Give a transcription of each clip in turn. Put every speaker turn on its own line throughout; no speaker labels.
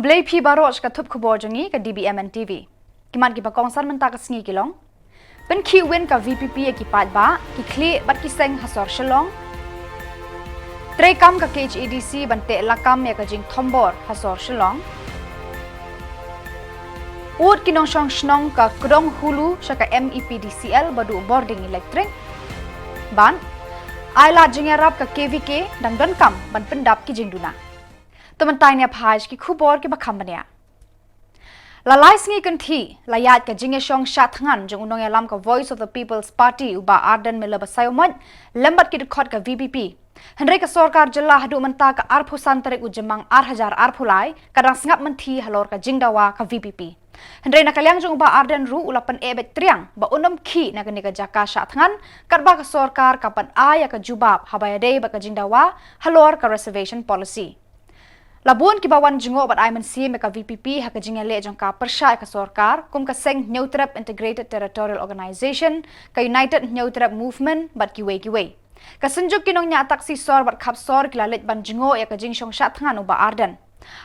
Kublai phi baroj ka thup khubor jangi ka DBMN TV. Kiman ki ba kongsan menta ka sngi kilong. Pen ki win ka VPP ki pat ba ki kli bat ki seng hasor shalong. Tre kam ka KHADC bante lakam ya ka jing thombor hasor shalong. Ud kinong shong shnong ka kudong hulu sya ka MEPDCL badu boarding electric. Ban Aila jingarap ka KVK dan kam ban pendap ki jing duna. Teman nya phaj ki khubor ki bakham bania lalai sngi kan thi layat ka jinge shong shatngan jong unong alam ka Voice of the People's Party uba Arden mela basayomot lembat ki khot ka VPP Henry ka sarkar jilla hadu menta ka arphu santarik ujemang 8000 arphulai kadang sngap menthi halor ka jingdawa ka VPP Henry nakalyang jong uba Arden ru ulapan ebet triang ba unom khi na ka jaka shatngan karba ka sarkar kapan aya ka jubab habayade ba ka jingdawa halor ka reservation policy Labuan ki bawan jingo bat aiman si me ka VPP ha ka jingale jong ka persya ka sarkar kum ka seng Neutrap Integrated Territorial Organization ka United Neutrap Movement bat ki we ka senjuk kinong nya atak si sor bat khap sor kilalet ban jingo ya ka jing shong shat thangan uba Arden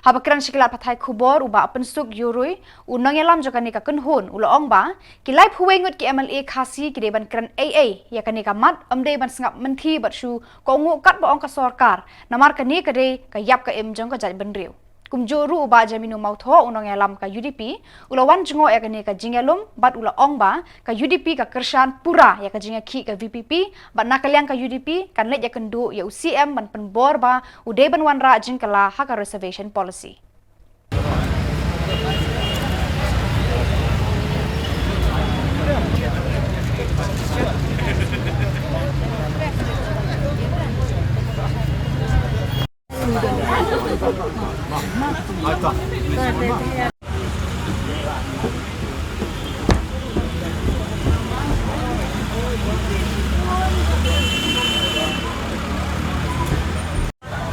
habakran sikila pathai khubor uba pensuk yurui unong yalam jokani ka kunhun uloong ba kilai phuwengut ki MLA khasi ki deban kran AA ya kani ka mat amde ban sngap menthi bat shu ko ngu kat ba ong ka sarkar namar kani ka de ka yap ka em jong ka jai benriu kumjoru uba jaminu mautho unong yalam ka UDP ulawan jingo ya kani ka jingelum bat uloong ba ka UDP ka kershan pura ya ka jinga ki ka VPP bat nakalyang ka UDP kan let ya kendu ya UCM ban penbor ba ude ban wanra jingkala ha ka reservation policy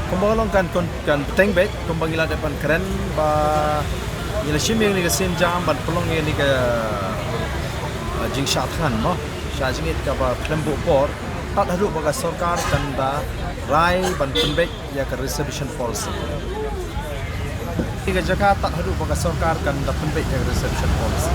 Kumbagalong kan peteng bet kumbangilan depan keren ba ila shiming ni ka sinjam ban pelong ni ka jing shathan mo sha jingit ka ba klembo por tat hadu ba ka sarkar kanda rai ban penbek ya ka reservation policy Tiga Jakarta hadu ba ka sarkar kanda penbek ya ka reservation policy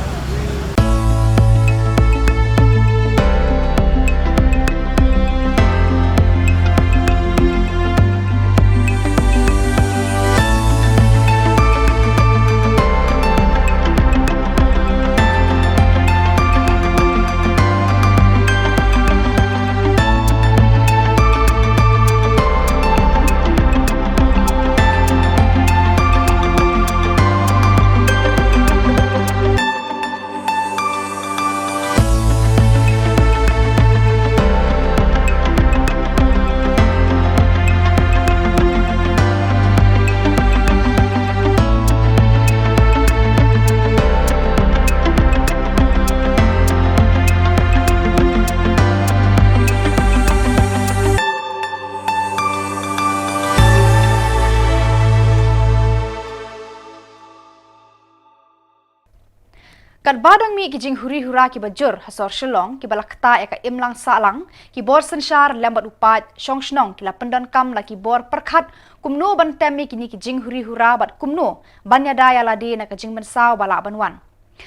Kat badang mi ki jing huri hura ki bajur hasor shalong ki balakta ya ka imlang salang ki bor senshar lembat upat shong shnong ki la pendan kam la ki bor perkhat kumno ban temi ki ni ki jing huri hura bat kumno banya daya la de na ka jing bensaw bala banwan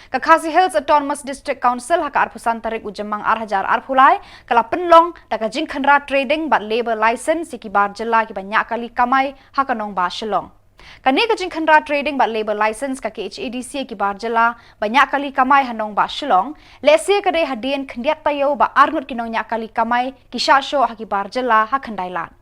ka Khasi Hills Autonomous District Council ha ka arpusan tarik ujemang 8000 arphulai kala penlong da ka jing khanra trading bat labor license ki bar jilla ki banyak kali kamai ha ka nong ba shalong Kani ka jing khanra trading ba labor license ka KHADC ki barjala banyak kali kamai hanong ba shilong lese ka de hadien khndiat tayo ba arnut kinong nya kali kamai ki shasho ha ki barjala ha khandailan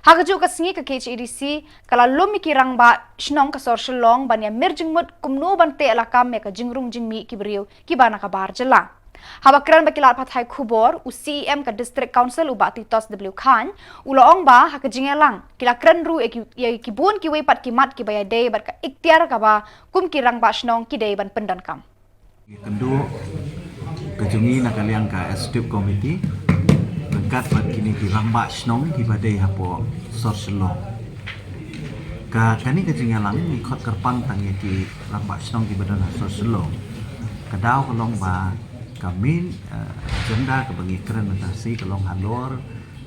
Hagaju ka singi ka KHEDC kala lumi kirang ba shnong ka sor shalong ban ya mirjing mut kumno ban te alakam me ka jingrung jingmi kibriu kibana ka bar jela. Habakran bakilat pathai khubor u CEM ka District Council uba Titos W Khan uloong ba haka jingelang kilakran ru kibun kiwe pat kimat kibaya day bat ka ikhtiar ka ba kum kirang ba shnong kidei ban pendan kam.
Kendu kejungi nakaliang ka Executive Committee berkat bat kini kirang ba shnong kibadai hapo sorselong. Ka kani kejingelang ikut kerpang tangi ki rang ba shnong kibadan sorselong. Kadau kalong ba kami agenda kebangi keren mentasi kalong halor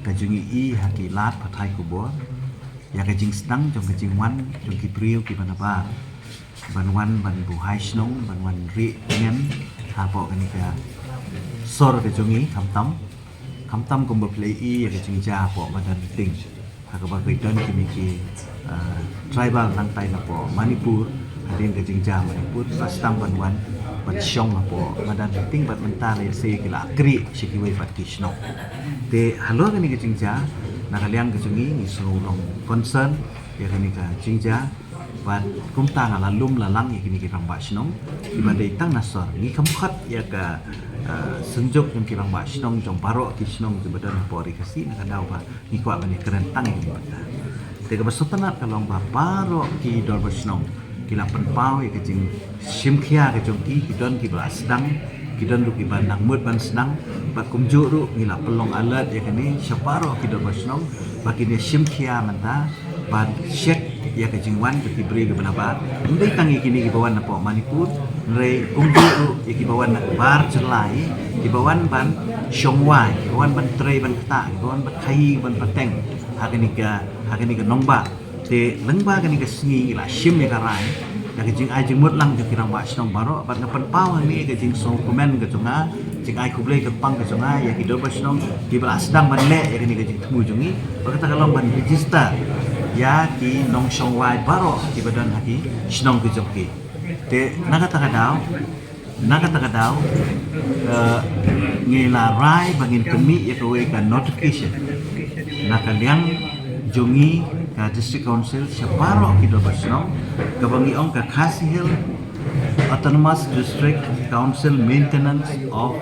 kejungi i haki lat pathai kubor ya kejing sedang jong kejing wan jong kipriu ki banabar banwan ban buhai snong banwan ri ngen hapo kani ka sor kejungi kamtam kumbo play i ya kejing ja hapo badan ting haka ba kuidon kimi ki tribal nang tai napo Manipur hadin kejing ja Manipur pastang banwan bat syong apo madan ting bat mentale se kila kri sikiwe pat kisno te halo kani ke jingja nakaliang ke jungi ni surong concern ya kani ka jingja bat kumta ngala lum lalang ya kini kirang basnong ibadai tang nasor ni kamkhat ya ka senjuk yang kirang basnong jong paro kisnong ke badan pori kasi nakadau ba ni kwa bani keren tang ini bata te ka basutanat kalong ba paro ki dor basnong kila penpau ya kecing simkia kecong ki kidon ki belas sedang kidon du ki bandang mut ban sedang bat kumjuk ru ngila pelong alat ya kini separo kidon basnong bagi ni simkia menta ban shek ya kecing wan ki beri ke benabar ndai tangi kini ki bawan napo Manipur nrei kumjuk ru ya ki bawan nak bar celai ki bawan ban shongwai ki bawan ban trei ban kata ki bawan ban khai ban pateng hakini ka nongba te lengba kani ka singi la shim ya karai ya ka jing ai jing mut lang ka kirang ba snong baro bat ngapan pau ni ka jing so komen ka junga jing ai kublai ka pang ka junga ya ki do ba snong ki bala sedang ban le ya kani ka jing temu jungi ba kata kalong ban register ya ki nong shong wai baro ki badan haki snong ka jokki te nakata kadau ngila rai bangin kemi ya ka we ka notification nakaliang jungi ka District Council separo kido basnong kabangi ong ka Khasi Hill Autonomous District Council Maintenance of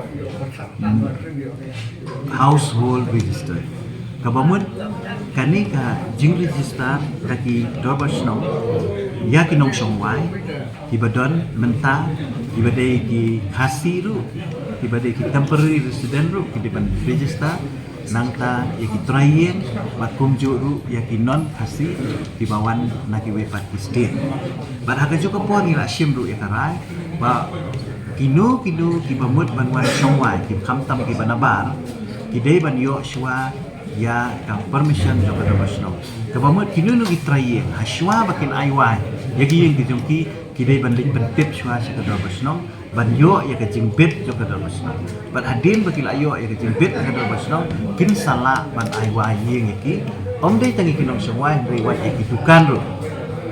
Household Register kabamut kani ka jing register kaki do basnong ya kinong songwai ibadon menta ibadai ki Khasi ru ibadai ki temporary resident ru kidiban register nangta yaki trayen bat kumjuru yaki non khasi di bawan naki wepat ki state bat haka juga pon ila shimru yakarai ba kinu ki bamut banwan songwai ki khamtam ki banabar ki dei ban yo shwa ya ka permission jo kada basno ka bamut kinu nu ki trayen hashwa bakin aiwai yaki yang ki dei ban ling pentip shwa sa kada basno ban yo ya ka jingbit jo kada basno ban hadin bakila yo ya ka jingbit kada basno kin sala ban aiwai yeng iki om dei tangi kinong sewai riwai iki dukan ro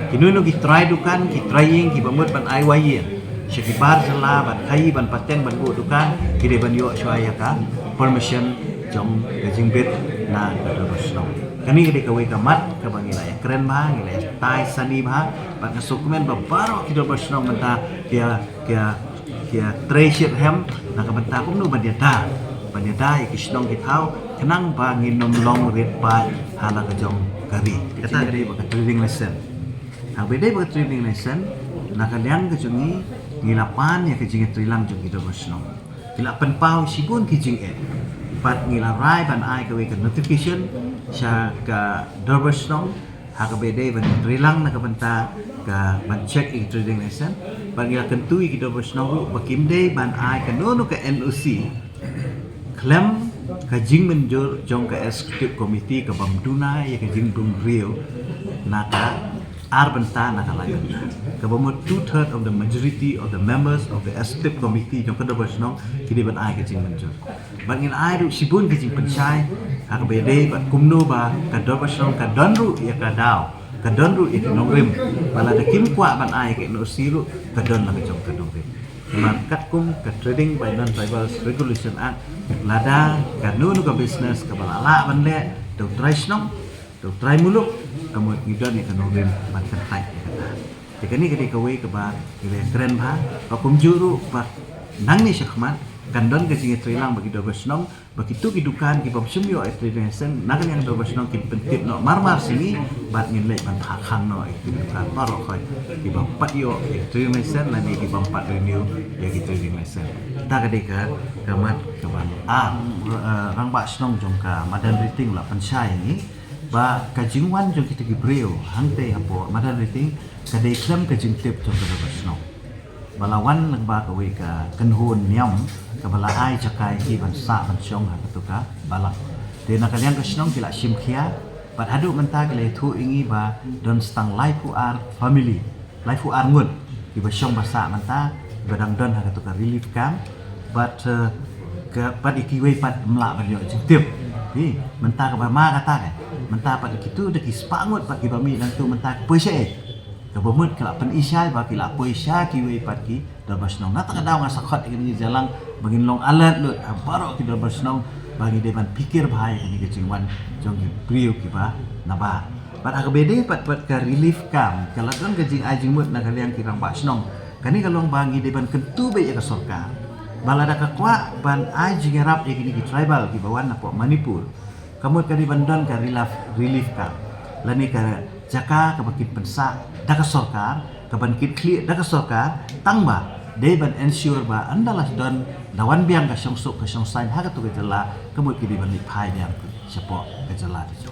kinunu ki try dukan ki trying ki bamut ban aiwai yeng sekibar sala ban khai ban pateng ban bu dukan ki dei ban yo shwa ya ka permission jong ka jingbit na kada basno kani kede kawe kamat ka bangila ya keren ba ngila ya tai sani ba ban dokumen ba baro ki do basno menta kia treasure hem nak benta kum nu banyata iki snong ki thau kenang ba nginom long red ba hala ka jong kari kata kari ba training lesson ha bede ba training lesson nakaliang ka jungi ngilapan ya ka jingi trilang jong ki do basno kilapan pau sibun ki jing pat ngila rai ban ai ka we ka notification sa ka do basno haka bede ban trilang na kabanta ka ban check in trading lesson ban ila kentui kita bersnahu bakim day ban ai ka nono ka NOC klem ka jing menjur jong ka executive committee ka bamduna ya ka jing dum rio naka arbenta naka lagan ka bamut 2/3 of the majority of the members of the executive committee jong ka bersnahu kini ban ai ka jing menjur ban in ai ru sibun ka jing penchai haka bede ban kumno ba ka do bersnahu ka donru ya ka dau kadon ru itu nongrim bala da kim kwa ban ai ke no siru kadon la jong kadon rim man kat kum ka trading by non tribal regulation act lada ka nu ka business ka bala la ban le to So try muluk kamu idon yang kena rem ban kentai kata. Jika ni ketika kawai ke ba ile keren ba kum juru ba nang ni syakmat kandon ke sing trilang bagi do besnong begitu kidukan ki bab sumyo extradition nakan yang do besnong ki pentip no marmar sini bat ngin lek ban khang no kidukan parok khoi ki bab pat yo extradition lani ki bab pat renew ya ki extradition ta ketika kamat ke ban rang ba snong jongka madan riting la pensai ni ba kajingwan jong kita ki breo hangte apo madan riting kadai klem kajing tip jong do besnong balawan ba kawai ka kenhun niam kabala ai cakai ki ban sa ban syong ha ketuka balak de nakalian ka snong kila simkhia bat adu menta kile thu ingi ba don stang life fu ar family life fu ar ngun ki ba syong basa menta badang don ha ketuka relief camp but ke pat iki wei pat mla ban yo tip ni menta ka ba ma kata ka menta pat kitu de ki spangut pat ki ba mi nang tu menta pese kabamut kala pen isai ba kila poisa ki we patki dabasnong nata kadaw nga sakhat ini jalang bagin long alat lut baro ki dabasnong bagi depan pikir bahaya ni kecingwan jong ki priu ki ba naba pat akbede pat ka relief camp kala don kejing ajing mut na kalian kirang basnong kani kalong bagi depan kentu be ya sorkar balada ka kwa ban ajing rap ya kini ki tribal ki bawan na po Manipur kamut kadi bandon ka relief camp lani ka jaka kabakin pensa daka sorkar kabakin clear daka sorkar tangba they ban ensure ba andalas don dawan biang ka syongsuk ka syongsain ha katu kejala kemut kidi ban lipai biang sepo kejala tu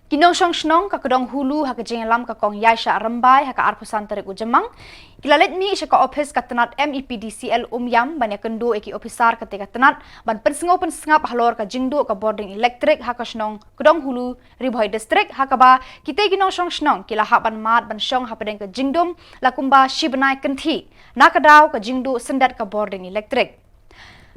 Kinong shnong ka kedong hulu ha kejeng lam ka kong yai sha rambai ha ka arpusan tarik ujemang kilalet mi sha ka office ka tenat MEPDCL yam ban ya kendo eki officer ka te ka tenat ban pensengap halor ka jingdo ka boarding electric ha ka shnong kedong hulu ribhoi district ha ka ba kite kinong shnong kila ha ban mat ban shong ha padeng ka jingdom lakumba shibnai kanthi na ka daw ka jingdo sendat ka boarding electric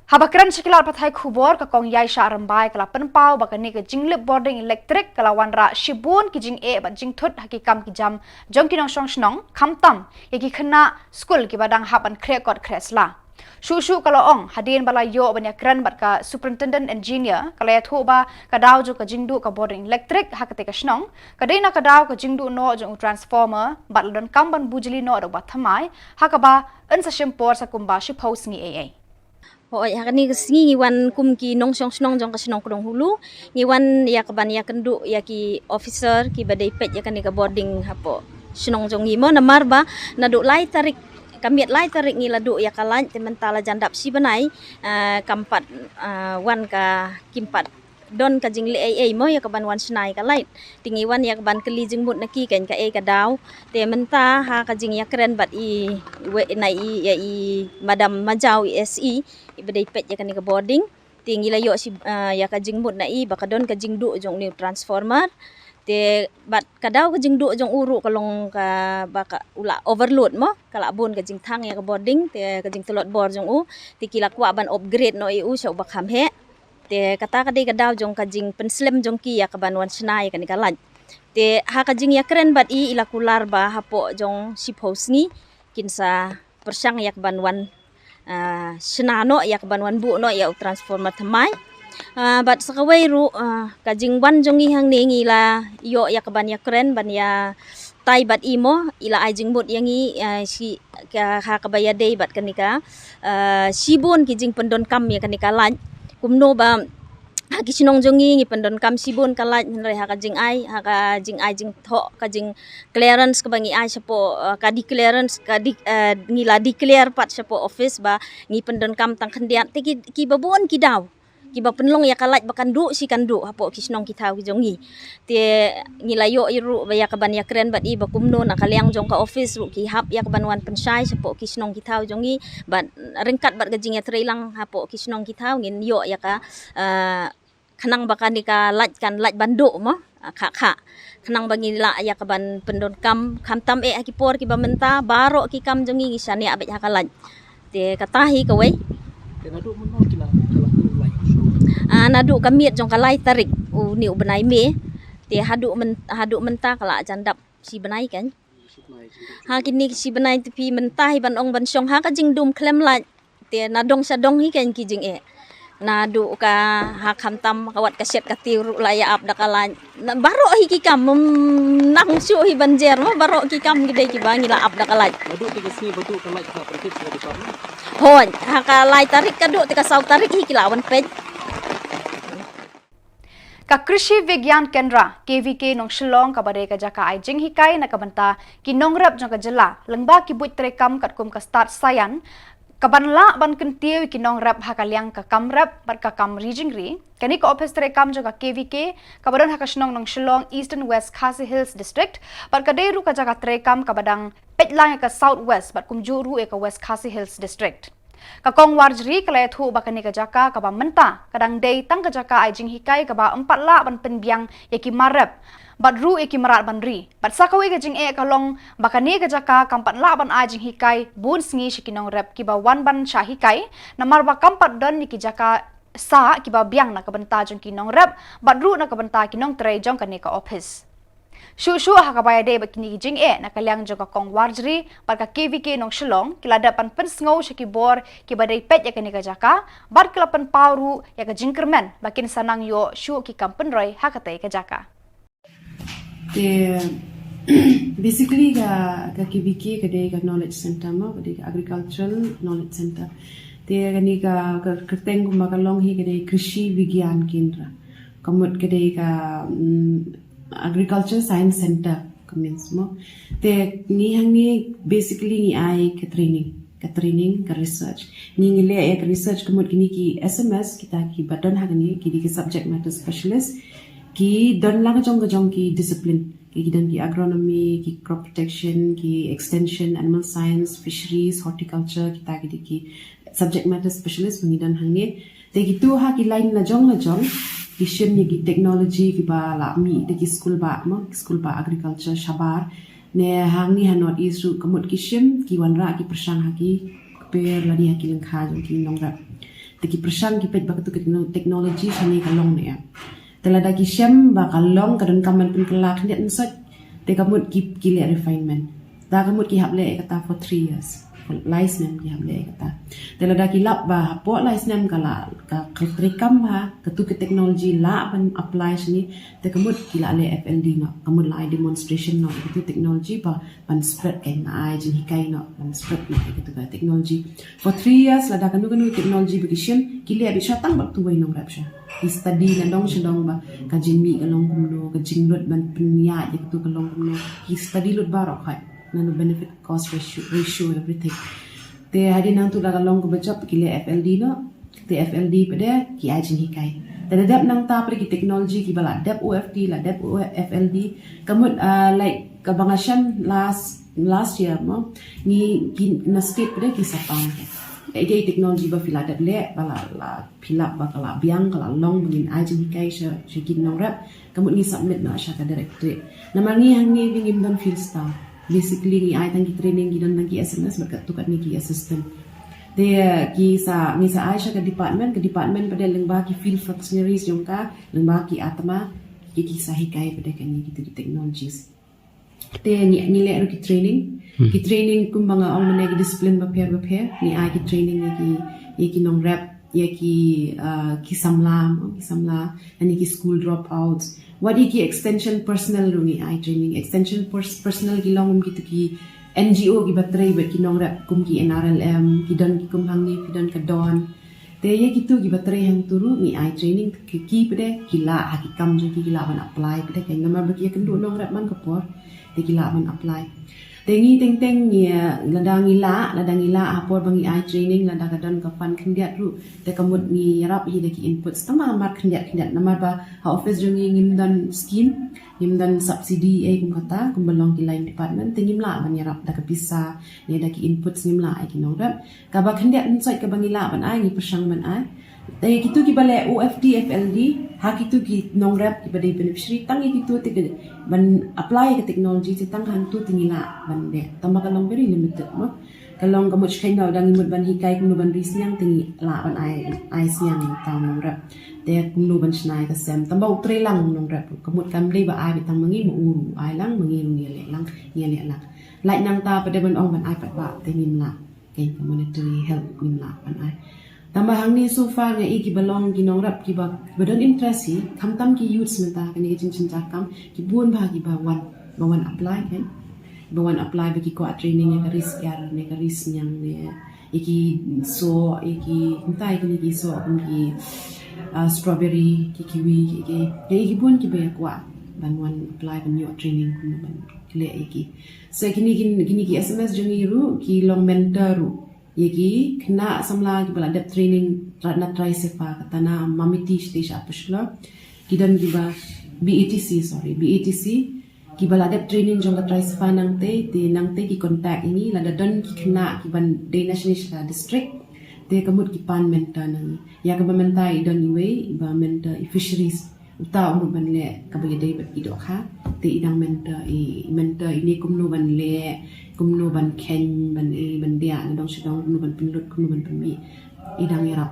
Habakran sekilar pathai khubor ka kong yai sha rambai kala penpau bakani ka jinglip boarding electric kala wanra shibun ki jing e ban jing thut haki kam ki jam jong kinong song snong khamtam yaki khna school ki badang haban khrekot khresla Shushu kala ong hadin bala yo ban yakran bat ka superintendent engineer kala ya thoba ka daw jo ka jingdu ka boarding electric hakate ka snong kadena ka daw ka jingdu no jong transformer bat don kam ban bujli no ro bathamai hakaba ansa shempor sa kumba shi post ni aa
Hoi hakani kesingi ngiwan kum ki nong song snong jong ka snong kudong hulu ngiwan ya kaban ya kendu ya ki officer ki badai pet ya kani ka boarding hapo snong jong ngimo na marba na do lai tarik kamiat lai tarik ngiladu ya kalan tementala jandap si banai kampat wan ka kimpat don ka jingli ai mo ya kaban wan snai ka light tingi wan ya kaban keli jingbut naki kan ka ka daw te menta ha ka jing ya keren bat i we nai ya i madam majau SE ibadai pet ya kan ka boarding tingi layo si ya ka jingbut nai baka don ka jingdu jong new transformer te bat kadaw ka jingdu jong uru kalong ka baka ula overload mo kala bun ka jing thang ya ka boarding te ka jing telot bor jong u tikila kwa ban upgrade no u sa bakam he te kata kadai kadaw jong kajing penslem jong ki ya kabanwan snai kan kalan te ha kajing ya keren bat i ilakular ba hapo jong sipos ni kinsa persang ya kabanwan snano ya kabanwan bu no ya transformer thamai bat sakawai ru kajing wan jong i hang ni ngila yo ya kaban ya keren ban ya tai bat imo ila ajing bot yang i si ha kabaya dei bat kanika sibon kijing pendon kam ya kanika lan kumno ba haki sinong jongi ngi pendon kam sibon kalat nre haka jing ai jing tho ka jing clearance ka bangi ai sapo ka di clearance ka di ngila declare pat sapo office ba ngi pendon kam tang khandiat te ki babon ki daw ki ba penlong ya kalat bakan du si kan du hapo kisnong ki thaw ki jongi te ngilayo iru ba ya kaban ya keren bat i ba kumno na kaliang jong ka office ru ki hap ya kaban wan pensai sapo kisnong ki thaw jongi bat ringkat bat gajing ya trailang hapo kisnong ki thaw ngin yo ya ka khanang bakan ni ka lat bandu mo kha khanang bangi la ya kaban pendon kam tam akipor ki ba menta baro ki kam jongi ngisani abet hakalan te katahi ka we
te nadu mun kila
nadu kamiet jong kalai tarik niu benai me te hadu menta kala jandap si benai kan ha kini si benai tepi mentai ban ong ban syong ha ka jing dum klem la te nadong sadong hi kan ki jing
nadu ka hakam tam kawat kaset katiru laya ab dakala baro hikikam nang su hi banjer ma baro kikam gede ki bangi la ab dakala
Badu tiga sini badu kalai ka perkit sudah di sana.
hon hakalai tarik kadu tika sau tarik hikilawan pej
Ka Krishi Vigyan Kendra KVK nong Shillong ka badai ka jaka ai jing hikai na kabanta ki nongrap jong ka jela lengba ki buit trekam kat kum ka start sayan kabanla ban kentiu ki nongrap hakaliang ka kamrap bat ka kam region ri kani ka office trekam jong ka KVK kabadon hakasnong nong Shillong Eastern West Khasi Hills District bat ka deru ka jaka trekam kabadang petlang ka South West bat kum juru ka West Khasi Hills District Kakong warjri kalai thu bakani ka jaka kaba menta kadang day tang ka jaka ai jing hikai kaba 4 la ban penbiang yaki marap bat ru yaki marat ban ri bat sakawi ka jing kalong bakani ka jaka kampat la ban ai jing hikai bun sngi shikinong rep kiba wan ban sha hikai namar ba kampat don yaki jaka sa kiba biang na kabenta jong kinong rep bat ru na kabenta kinong tray jong kani ka office Shu hakabaya day bakini jing na kalyang joga kong warjri barka KVK nong Shillong kilada pan pensngau shaki bor ki badai pet ya kani kajaka bar kelapan pauru ya ka jingkermen bakin sanang yo shu ki kampen roy hakatai kajaka
The basically ka KVK kadai ka knowledge center mo kadai ka agricultural knowledge center te kani ka kerteng kumakalong hi kadai krishi vigyan kendra kamut kadai ka agriculture science center commence mo te ni hangi basically ni ai ka training ka research ni ngile ai ka research kamut kini ki SMS kita ki badon hagani ki di subject matter specialist ki don lang jong ki discipline ki dan ki agronomy ki crop protection ki extension animal science fisheries horticulture kita ki subject matter specialist pengidan hangi te gitu ha ki line la jong Kishin ni technology ki ba la mi de ki school ba agriculture shabar ne hangi hanot isu kamut kishim ki wanra ki persang haki per la dia ki lengkha jong ki nongra de ki persang ki pet ba tu technology shani kalong ne ya telada ki shem ba kalong kadon kaman pun kelak net nsat de kamut ki le refinement da kamut ki hable kata for 3 years license ki hable kata telada ki lap ba po license kala ka rekam ha ketu ke teknologi la ban apply sini te kamut ki la le FLD no kamut la demonstration no itu teknologi ba ban spread kai na ai jin hikai no ban spread no itu ka teknologi for 3 years la da kanu teknologi bigishin ki le bi shatang ba tu wai no rapsha ki study na dong shidong ba ka jin mi kalong kumno ka jin lut ban punya je tu kalong kumno ki study lut ba ro khai nano benefit cost ratio everything te hari nang tu daga long ko bachap ki le FLD no te FLD pede ki ajin hikai te dap nang ta pri ki technology ki bala dap OFD la dap FLD kamut like kabangasyan last year mo ni ki na state pede ki sapang ide technology ba fila dap le bala la phila ba kala biang kala long bingin ajin hikai sha kin nong rap kamut ni submit na sha ka directorate namangi hangi bingim don field staff basically ni ai tangki training gidan tangki SMS berkat tukat ni ki assistant dia ki sa Aisha ke department pada lengba ki field functionaries jongka lengba ki atma ki sa hikai pada kan ni gitu technologies dia ni le ki training kumbanga ong mene ki discipline baper ni ai ki training ki nong rap ki samla ani ki school dropouts wadi ki extension personal rungi ai training extension personal ki long gitu ki NGO ki batrai bet ki nong rap kum ki NRLM ki dan ki kum hangi ki dan ka don te ye gitu ki batrai hang turu ni ai training ki pede ki la hakikam jo ki la ban apply pede kai namar ba ki kendu nong rap man kapor te ki la ban apply tengi teng ni ladang ila apor bangi ai training lada kadan ka fan khendiat ru te kamut ni rap hi de ki inputs tama mar khendiat namar ba ha office jongi ngimdan scheme ngimdan subsidy kum kata kum belong ki line department tengim la ban yarap da ka bisa ni da ki inputs ngim la ai ki nodap ka ba khendiat inside ka bangi la ban ai ni persang ban ai te kitu ki bale OFD FLD ha kitu ki nongrap ki badai beneficiary tang kitu te ban apply ke technology te tang han tu tingila ban de tamba kalong very limited mo kalong kamut kai na dang imut ban hikai kum ban risnyang tingi la ban ai siang tang nongrap te kum ban snai ka sem tamba utre lang nongrap kamut kam dei ba ai bitang mangi mo uru ai lang mangi ru ni le lang lai nang ta pada ban ong ban ai pat ba te nim la kai monetary help nim la ban ai Tambah hang ni so far nga ki balong ki nong rap ki ba badan interest hi tam ki youth menta kani ki chin cakam ki buon ba ki ba wan apply kan ba wan apply ba ki ko training ya risk yar ne ka risk nyang ne iki so iki entai ki so ki strawberry ki kiwi ki buon ki ba kwa ban wan apply ban yo training kun ban kle iki so kini ki SMS jongi ru ki long mentor ru yegi kena samla ki bala dep training na try sefa katana mamiti stage apushla kidan giba BATC ki bala dep training jong la try sefa nang te ki contact ini la dan ki kena ki ban de national district te kamut ki pan mentor nang ya ka mentai don iwe ba mentor fisheries uta umur ban le ka ba dei bat ki do kha te idang mentor ini kumno ban le kumno ban ken ban dia dong sidong kumno ban pinlut kumno ban pemi idang yarap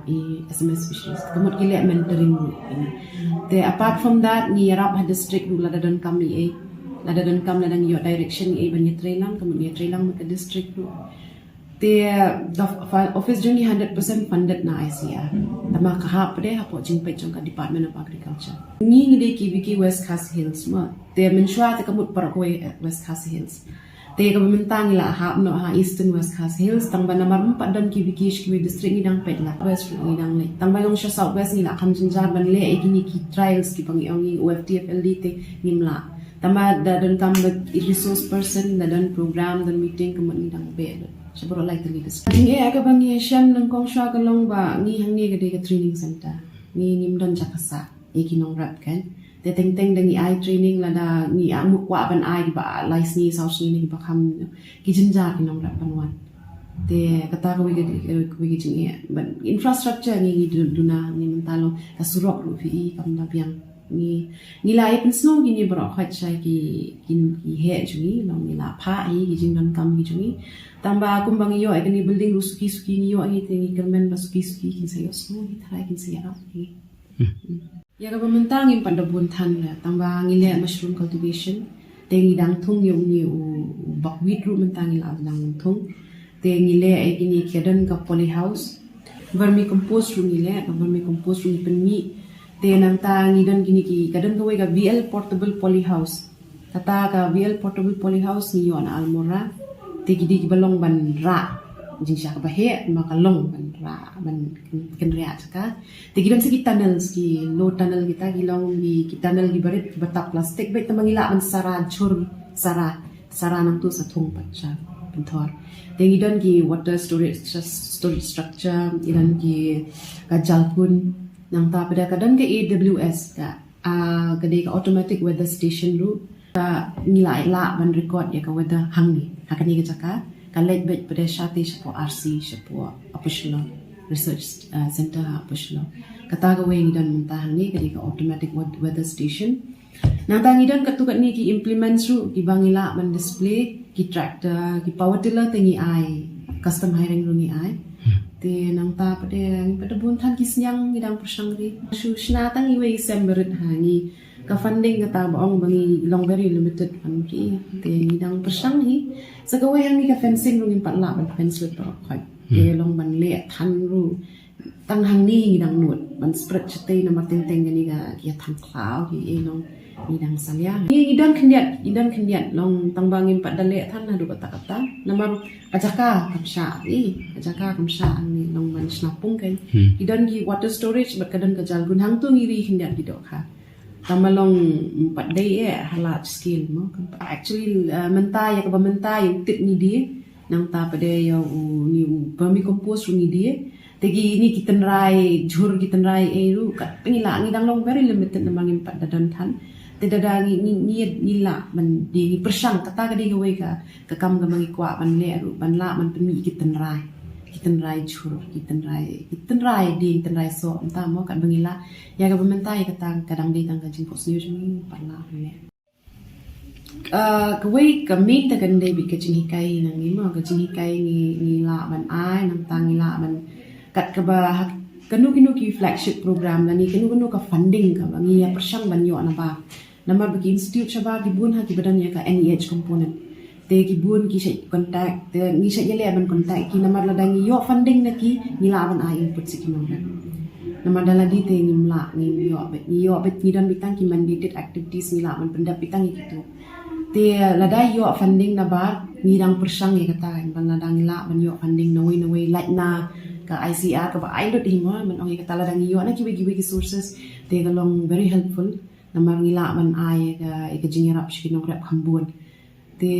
SMS fisheries kamut ki le mentoring ini te apart from that ni yarap ha district ru la dan kami la dan kam la dang yo direction ban ni trailang kamut ni trailang ka district ru te office joni 100% funded na ICR tama ka ha pade ha po jing pe jong ka Department of Agriculture ni de ki biki West Khasi Hills ma te menshwa te kamut par ko West Khasi Hills te ka mentang ila ha no ha Eastern West Khasi Hills tang ba namar 4 dan ki biki shki district ni dang pet la West ni dang le tang ba long sha South West ni la kham jinjar ban le e gini ki trials ki pang yong OFTFLD te nimla tama da dan kam resource person da dan program dan meeting kamut ni dang be sebab like the leaders. Ini agak bangi Asian nang kong shwa kalong ba ni hang ni gede ke training center. Ni nimdon jakasa iki nong rap kan. Te teng dangi ai training la da ni amu kwa ban ai ba lice ni south ni ba kham ki jinja ki nong rap panwan. Te kata ko wi jingi ban infrastructure ni duna ni mentalo ka surok ru fi kam da biang ni la ipin snow gini bro khat chai ki he jungi long ni la pha ki jingdon kam ki jungi tamba kumbang yo ai kani building ru suki ni yo ai te ni kermen ba suki kin sayo snow ni thai kin sayo ni ya ga mentang in pada bun than la tamba ngile mushroom cultivation te ngi dang thung yo ni u buckwheat ru mentang ila dang thung te ngile ai kini kedan ka polyhouse vermicompost ru ngile ka vermicompost ru pen mi te nang ta ngidan gini ki kadan ko ga VL portable polyhouse kata ka VL portable polyhouse ni yon almora te gidi ki balong ban ra jing sha ka he maka long ban ra ban ken ria ka te gidan segi tunnels ki low tunnel kita gilong ki tunnel gi barit bata plastic bet tamangila an sara chur sara nang tu sa thung pa cha penthor te gidan ki water storage structure gidan ki ka jalpun nang ta pada kadang ke AWS ka ka automatic weather station ru ka nilai la ban record ya ka weather hang ni hakani ka jaka ka let bet pada shati shapo RC shapo apushlo research center apushlo kata ka we ni dan mentah ni ka automatic weather station nang ta ngidan ka tu kat ni ki implements ru ki bangila ban display ki tractor ki power tiller tingi ai custom hiring ru ni ai te nang ta pada bun than kisnyang ngidang persangri su shna tang iwe semberit hani ka funding kata baong bangi long very limited fundri te ngidang persang hi sagawe hang ni ka fencing ru ngin patla ban fence lut pa khoi te long ban le than ru tang hang ni ngidang nut ban spread chete na mateng teng ni ga ya than klau ki e long ngidang salya ni ngidang khendiat long tang bangin pat dale than na du kata namar ajaka kamsha ni long ban snapung kan idan gi water storage bat kadan ka jal gun hang tu ngiri hindiat di dok ha tamalong pat day halat skill mo actually mentai ya ka mentai tip ni dia nang ta pade yo ni vermicompost ni dia tegi ni kiten rai jhur kiten rai eru kat pengila ngidang long very limited namangin pat dadan than tidak ni la man di persang kata ka di gawe ka kam ga mangi kwa ban le ru ban la man pemi kiten rai chur kiten rai di kiten rai so enta mo kan bangila ya ga mentai kata kadang di tang ka jing pos news ni pan la ne gawe ka main ta kan de bi ka jing hikai nang ni mo ka jing hikai ni la ban ai nang tang ni la ban kat ka ba kanu ki flagship program la ni kanu ka funding ka bangi ya persang ban yo na ba nama bagi institute chaba di bun ha ki badan ya ka NEH component te ki bun ki shay contact te ngi shay yele ban contact ki namar ladang yo funding na ki nila ban a input si ki nomra namar dala di te nimla ni yo bet ni dan bitang ki mandated activities nila ban pendap bitang gitu te lada yo funding na bar ni dang persang ya kata ban ladang nila ban yo funding na way like na ka ICR ka ba ai dot himo man ong kata ladang yo na ki sources te galong very helpful namar nila man ai ka jingerap shi nong rap khambun te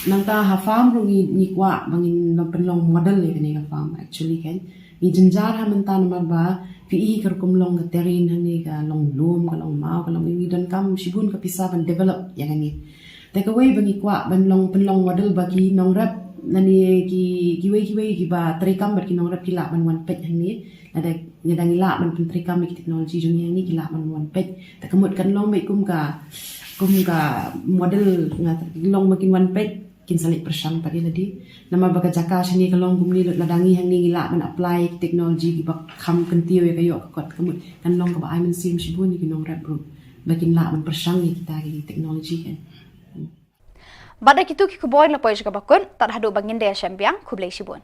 nang ta ha farm ro ni kwa bangin long model le ni ka farm actually kan ni jinjar ha man ta namar ba PE kar kum long ka terrain hani ka long lum ka long mau ka long ni dan kam shibun ka pisa ban develop yang ni te ka way bangi kwa ban long model bagi nong rap nani ki way ki ba trikam ber ki nong rap ki la ban wan pet hani ada nyadang ila ban trikam ki teknologi dunia ni ki la ban wan pet te kemut kan long mai kum ka model ngat long makin wan pet kin salik persang tadi tadi nama baga jaka sini kalong gumni ladangi hang ni ngila man apply teknologi ki bak kham kentiu ya kayo kot kemut kan long ka ba ai men sim shibun ki nong rap bro bakin la man persang ni kita ki teknologi kan
Badai kitu ki kuboy na poy ka bakun tar hadu bangin de champion kublai shibun